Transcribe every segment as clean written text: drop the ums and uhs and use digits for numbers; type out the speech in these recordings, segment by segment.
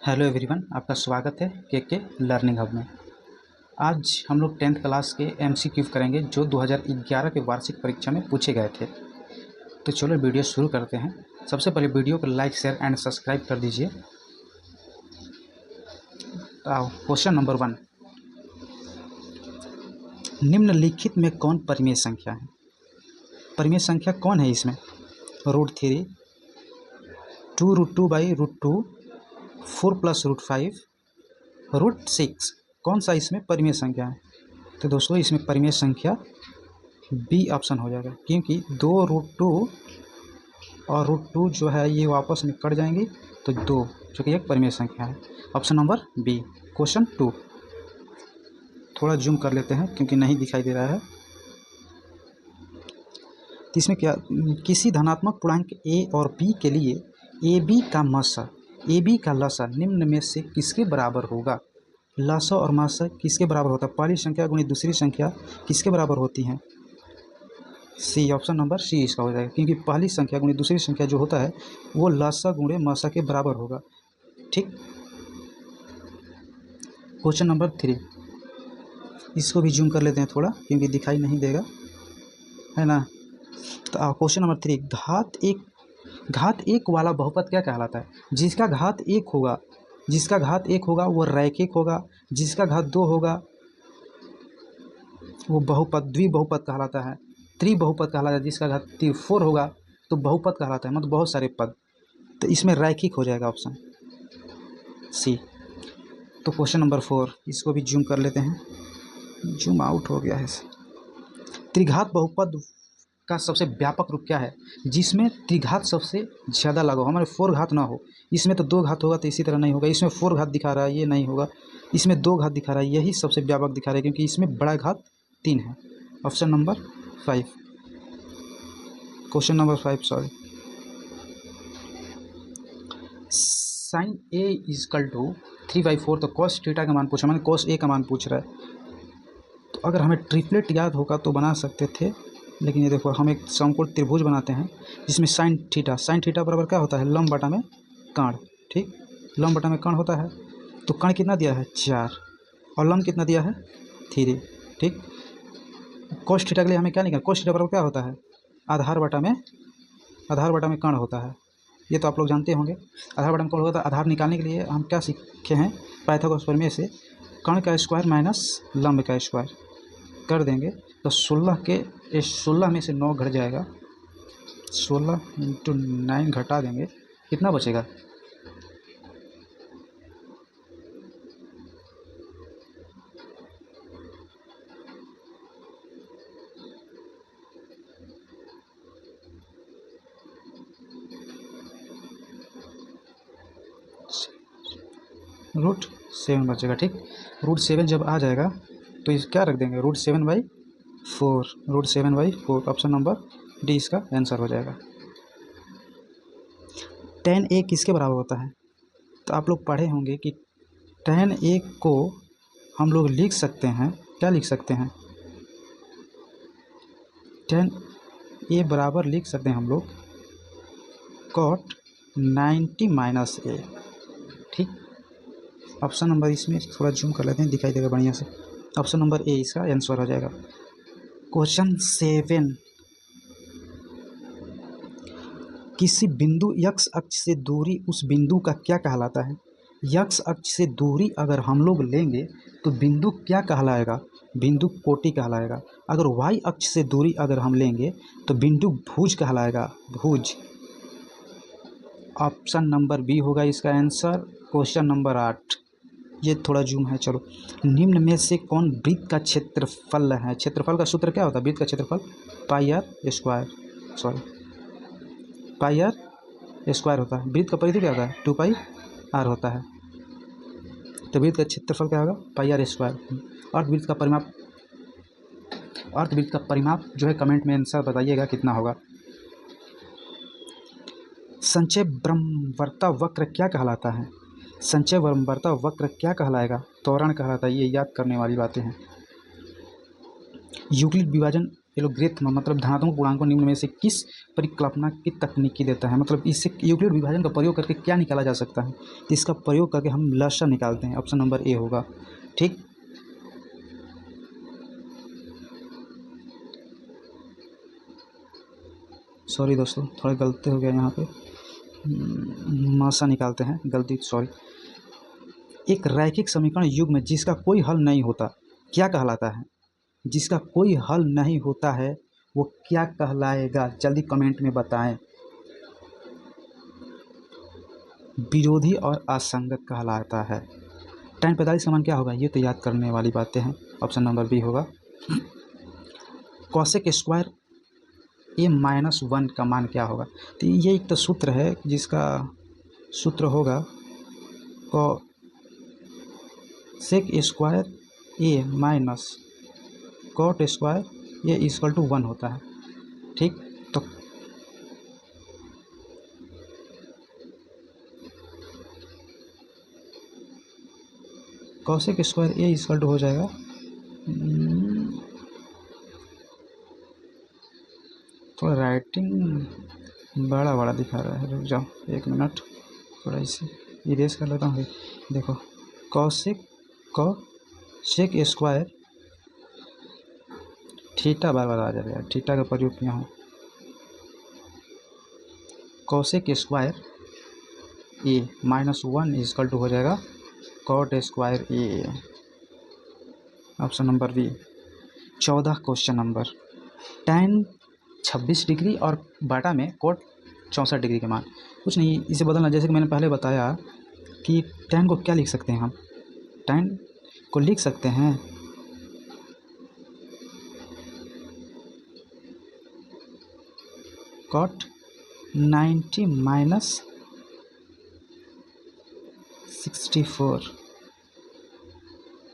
Hello everyone, आपका स्वागत है के लर्निंग हब में। आज हम लोग 10th क्लास के एमसीक्यू करेंगे जो 2011 के वार्षिक परीक्षा में पूछे गए थे। तो चलो वीडियो शुरू करते हैं। सबसे पहले वीडियो को लाइक शेयर एंड सब्सक्राइब कर दीजिए। क्वेश्चन नंबर 1, निम्नलिखित में कौन परिमेय संख्या है? परिमेय संख्या कौन है इसमें? √3, 2√2/√2, 4 + √5, √6। कौन सा इसमें परिमेय संख्या है? तो दोस्तों इसमें परिमेय संख्या बी ऑप्शन हो जाएगा, क्योंकि 2√2 और √2 जो है ये वापस में कट जाएंगी, तो 2 जो कि एक परिमेय संख्या है। Option number B. क्वेश्चन 2, थोड़ा जूम कर लेते हैं क्योंकि नहीं दिखाई दे रहा है। तो इसमें क्या, किसी धनात्मक पूर्णांक ए और बी के लिए ए बी का मसा, ए बी का लसा निम्न में से किसके बराबर होगा? लसा और मसा किसके बराबर होता है? पहली संख्या गुणी दूसरी संख्या किसके बराबर होती हैं? सी, ऑप्शन नंबर सी इसका हो जाएगा, क्योंकि पहली संख्या गुणी दूसरी संख्या जो होता है वो लसा गुणे मसा के बराबर होगा। ठीक। क्वेश्चन नंबर 3, इसको भी जूम कर लेते हैं थोड़ा क्योंकि दिखाई नहीं देगा, है ना। तो क्वेश्चन नंबर 3, घात एक वाला बहुपद क्या कहलाता है? जिसका घात एक होगा वो रैखिक होगा, जिसका घात 2 होगा वो द्विबहुपद कहलाता है, त्रिबहुपद कहलाता है, जिसका घात 4 होगा तो बहुपद कहलाता है, मतलब बहुत सारे पद। तो इसमें रैखिक हो जाएगा ऑप्शन सी। तो क्वेश्चन नंबर 4, इसको भी जूम कर लेते हैं, जूम आउट हो गया है। त्रिघात बहुपद का सबसे व्यापक रूप क्या है? जिसमें त्रिघात सबसे ज़्यादा लागू, हमारे 4 घात ना हो। इसमें तो 2 घात होगा तो इसी तरह नहीं होगा, इसमें 4 घात दिखा रहा है, ये नहीं होगा। इसमें 2 घात दिखा रहा है, यही सबसे व्यापक दिखा रहा है, क्योंकि इसमें बड़ा घात 3 है। Option number 5। Question number 5, sorry. Sine A equal to 3/4, तो कॉस थीटा का मान पूछा, मैंने कॉस ए का मान पूछ रहा है। तो अगर हमें ट्रिपलेट याद होगा तो बना सकते थे, लेकिन ये देखो हम एक समकोण त्रिभुज बनाते हैं जिसमें साइन थीटा बराबर क्या होता है? लंब बटा में कर्ण। ठीक, लंब बटा में कर्ण होता है। तो कर्ण कितना दिया है? 4, और लंब कितना दिया है? 3। ठीक, कोस थीटा के लिए हमें क्या निकालना? कोस थीटा बराबर क्या होता है? आधार बटा में कर्ण होता है। ये तो आप लोग जानते होंगे, आधार बटा में कर्ण होता है। आधार निकालने के लिए हम क्या सीखे हैं? पाइथागोरस प्रमेय से कर्ण का स्क्वायर माइनस लंब का स्क्वायर कर देंगे तो 16 में से 9 घट जाएगा, 16 × 9 घटा देंगे, कितना बचेगा? √7 बचेगा। ठीक, √7 जब आ जाएगा तो इस क्या रख देंगे? √7/4 ऑप्शन नंबर डी इसका आंसर हो जाएगा। tan a किसके बराबर होता है? तो आप लोग पढ़े होंगे कि tan a को हम लोग लिख सकते हैं, क्या लिख सकते हैं? tan a बराबर लिख सकते हैं हम लोग cot 90 - a। ठीक, ऑप्शन नंबर, इसमें थोड़ा जूम कर लेते हैं, दिखाई देगा बढ़िया से। ऑप्शन नंबर ए इसका आंसर हो जाएगा। क्वेश्चन 7, किसी बिंदु x अक्ष से दूरी उस बिंदु का क्या कहलाता है? x अक्ष से दूरी अगर हम लोग लेंगे तो बिंदु क्या कहलाएगा? बिंदु कोटि कहलाएगा। अगर y अक्ष से दूरी अगर हम लेंगे तो बिंदु भुज कहलाएगा, भुज। ऑप्शन नंबर बी होगा इसका आंसर। क्वेश्चन नंबर 8, ये थोड़ा जूम है, चलो। निम्न में से कौन वृत्त का क्षेत्रफल है? क्षेत्रफल का सूत्र क्या होता है? वृत्त का क्षेत्रफल पाई आर स्क्वायर होता है। वृत्त का परिधि क्या होता है? 2πr होता है। तो वृत्त का क्षेत्रफल क्या होगा? πr square. अर्धवृत्त का परिमाप जो है कमेंट में आंसर बताइएगा कितना होगा। संचय ब्रह्मवर्ता वक्र क्या कहलाता है? संचय ब्रह्मवर्ता वक्र क्या कहलाएगा? त्वरण कहलाता है। ये याद करने वाली बातें हैं। यूक्लिड विभाजन एलोग्रिथम मतलब धनात्मक पूर्णांकों निम्न में से किस परिकल्पना की तकनीकी देता है, मतलब इससे यूक्लिड विभाजन का प्रयोग करके क्या निकाला जा सकता है, तो इसका प्रयोग करके हम लसा निकालते हैं। ऑप्शन नंबर ए होगा। ठीक, सॉरी दोस्तों, थोड़ा गलती हो गया यहाँ पे, मासा निकालते हैं, गलती सॉरी। एक रैखिक समीकरण युग्म जिसका कोई हल नहीं होता क्या कहलाता है, जिसका कोई हल नहीं होता है वो क्या कहलाएगा, जल्दी कमेंट में बताएं। विरोधी और असंगत कहलाता है। tan 45 का मान क्या होगा, ये तो याद करने वाली बातें हैं। ऑप्शन नंबर बी होगा। कॉसेक स्क्वायर a-1 का मान क्या होगा, तो ये एक तो सूत्र है जिसका सूत्र होगा cosec square a minus cot square ये इक्वल टू 1 होता है। ठीक, तो cosec square A equal to हो जाएगा थोड़ा राइटिंग बड़ा बड़ा दिखा रहा है, रुक जाओ एक मिनट, थोड़ा इसे इरेज कर लेता हूँ। देखो कॉसेक स्क्वायर थीटा बार बार आ जाएगा, थीटा का प्रयोग किया हूँ। Cosec square a-1 equal to हो जाएगा cot square A. Option number B. 14 question number. tan 26 degree और बाटा में कोट 64 डिग्री के मान, कुछ नहीं इसे बदलना, जैसे कि मैंने पहले बताया कि tan को क्या लिख सकते हैं हम, tan को लिख सकते हैं cot 90 माइनस 64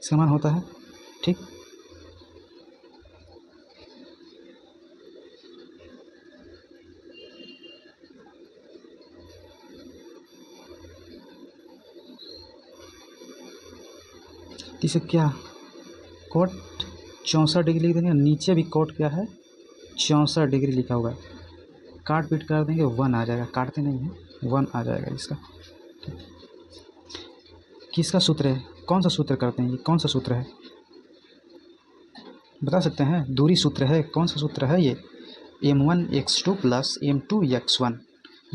इसका मान होता है। ठीक, इसे क्या कोट 64 डिग्री लिख देंगे, नीचे भी कोट क्या है 64 डिग्री लिखा हुआ है, काट पीट कर देंगे 1 आ जाएगा, काटते नहीं है 1 आ जाएगा इसका। किसका सूत्र है, कौन सा सूत्र करते हैं, ये कौन सा सूत्र है बता सकते हैं, दूरी सूत्र है, कौन सा सूत्र है ये, m1x2 प्लस m2x1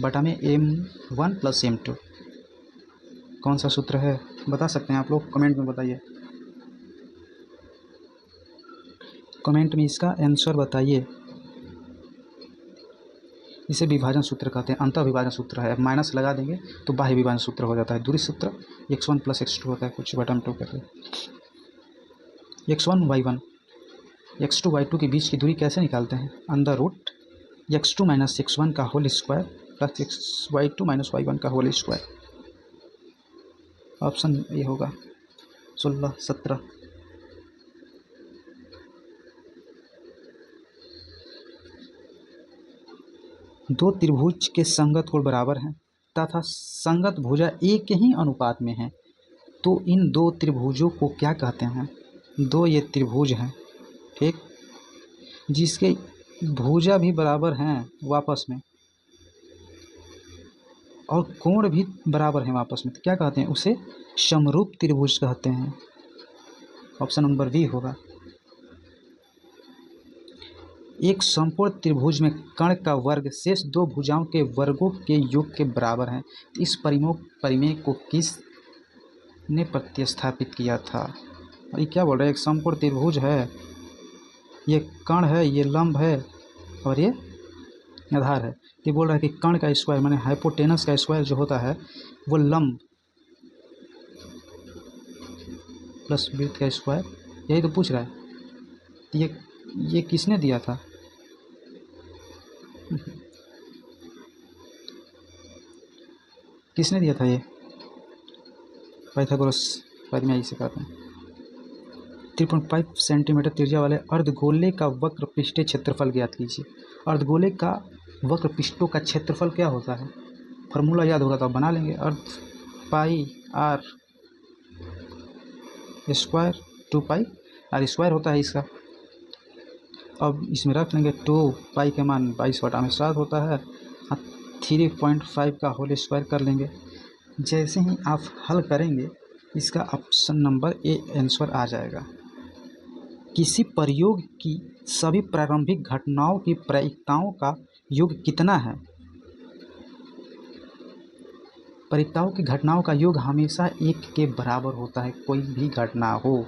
बटा में m1 प्लस m2, कौन सा सूत्र है बता सकते हैं आप लोग, कमेंट में बताइए, कमेंट में इसका आंसर बताइए। इसे विभाजन सूत्र कहते हैं, अंतर विभाजन सूत्र है, माइनस लगा देंगे तो बाह्य विभाजन सूत्र हो जाता है। दूरी सूत्र x1 प्लस x2 होता है, कुछ बटा में 2 करते हैं, x1 y1 x2 y2 के बीच की दूरी कैसे निकालते हैं, under root x2 minus x1 का whole square plus y2 minus y1 का होल स्क्वायर। ऑप्शन ये होगा 16 17। दो त्रिभुज के संगत कोण बराबर हैं तथा संगत भुजा एक ही अनुपात में है, तो इन दो त्रिभुजों को क्या कहते हैं, दो ये त्रिभुज हैं, ठीक, जिसके भुजा भी बराबर हैं वापस में और कोण भी बराबर हैं वापस में, तो क्या कहते हैं, उसे समरूप त्रिभुज कहते हैं। ऑप्शन नंबर बी होगा। एक समपूर्ण त्रिभुज में कर्ण का वर्ग शेष दो भुजाओं के वर्गों के योग के बराबर है, इस परिमेय को किस ने प्रतिस्थापित किया था। और ये क्या बोल रहा है, एक समपूर्ण त्रिभुज है, ये कर्ण है, ये लंब है और ये आधार है, ये बोल रहा है कि कर्ण का स्क्वायर माने हाइपोटेनस का स्क्वायर जो होता है वो लंब प्लस वृत्त का स्क्वायर, यही तो पूछ रहा है। ये किसने दिया था, किसने दिया था, ये पाइथागोरस परिमेय से कहते हैं। 3.5 सेंटीमीटर त्रिज्या वाले अर्धगोले का वक्र पृष्ठीय क्षेत्रफल ज्ञात कीजिए। अर्धगोले का वक्र पृष्ठों का क्षेत्रफल क्या होता है, फॉर्मूला याद होगा तो आप बना लेंगे, अर्ध pi R square 2 pi R square होता है इसका। अब इसमें रख लेंगे 2 पाई का मान 22/7 होता है, 3.5 का होल स्क्वायर कर लेंगे। जैसे ही आप हल करेंगे इसका ऑप्शन नंबर ए आंसर आ जाएगा। किसी प्रयोग की सभी प्रारंभिक घटनाओं की प्रायिकताओं का योग कितना है? प्रायिकताओं की घटनाओं का योग हमेशा 1 के बराबर होता है। कोई भी घटना हो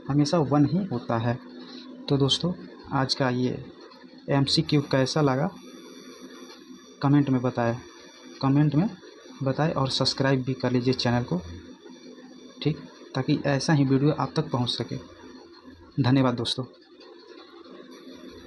हमेशा 1 ही होता है। तो दोस्तों आज का ये MCQ कैसा लगा कमेंट में बताएं और सब्सक्राइब भी कर लीजिए चैनल को, ठीक, ताकि ऐसा ही वीडियो आप तक पहुंच सके। धन्यवाद दोस्तों।